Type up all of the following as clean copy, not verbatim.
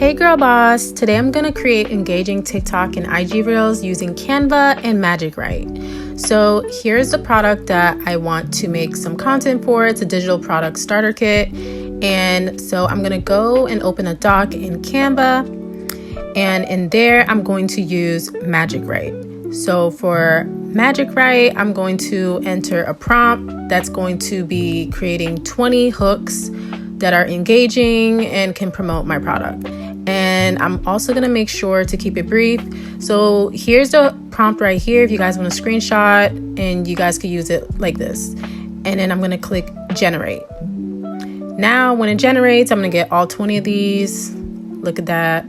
Hey girl boss, today I'm gonna create engaging TikTok and IG Reels using Canva and Magic Write. So here's the product that I want to make some content for. It's a digital product starter kit. And so I'm gonna go and open a doc in Canva, and in there I'm going to use Magic Write. So for Magic Write, I'm going to enter a prompt that's going to be creating 20 hooks that are engaging and can promote my product. And I'm also going to make sure to keep it brief. So here's the prompt right here if you guys want to screenshot, and you guys could use it like this. And then I'm going to click generate. Now when it generates, I'm going to get all 20 of these. Look at that.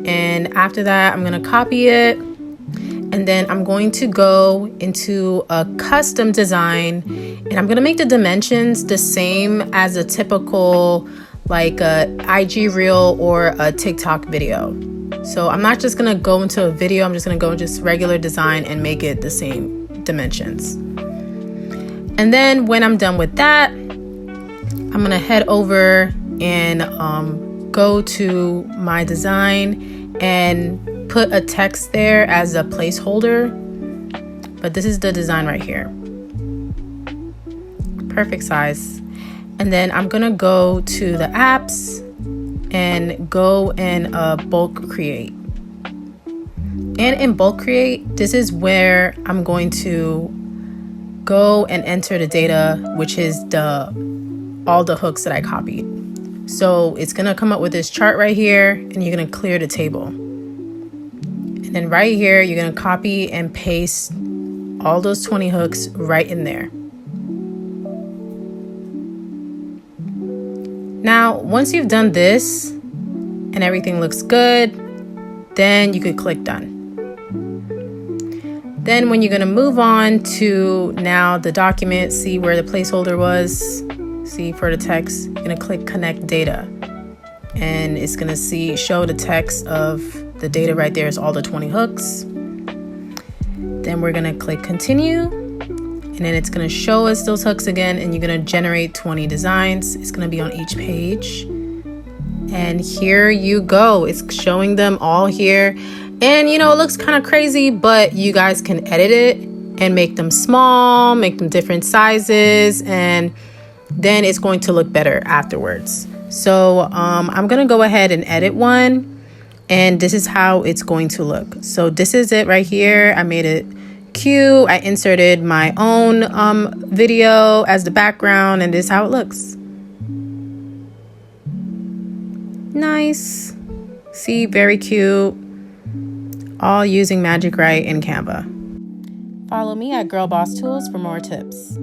And after that, I'm going to copy it. And then I'm going to go into a custom design, and I'm going to make the dimensions the same as a typical like a IG reel or a TikTok video. So I'm not just going to go into a video. I'm just going to go in just regular design and make it the same dimensions. And then when I'm done with that, I'm going to head over and go to my design and put a text there as a placeholder. But this is the design right here. Perfect size. And then I'm gonna go to the apps and go and bulk create. And in bulk create, this is where I'm going to go and enter the data, which is all the hooks that I copied. So it's gonna come up with this chart right here, and you're gonna clear the table. And then right here, you're gonna copy and paste all those 20 hooks right in there. Now, once you've done this and everything looks good, then you could click done. Then when you're gonna move on to now the document, see where the placeholder was, see for the text, you're gonna click connect data. And it's gonna show the text of the data right there is all the 20 hooks. Then we're gonna click continue. And then it's going to show us those hooks again, and you're going to generate 20 designs. It's going to be on each page. And here you go. It's showing them all here. And it looks kind of crazy, but you guys can edit it and make them small, make them different sizes, and then it's going to look better afterwards. So I'm going to go ahead and edit one, and this is how it's going to look. So this is it right here. I made it cute. I inserted my own video as the background, and this is how it looks. Nice. See, very cute. All using Magic Write in Canva. Follow me at Girl Boss Tools for more tips.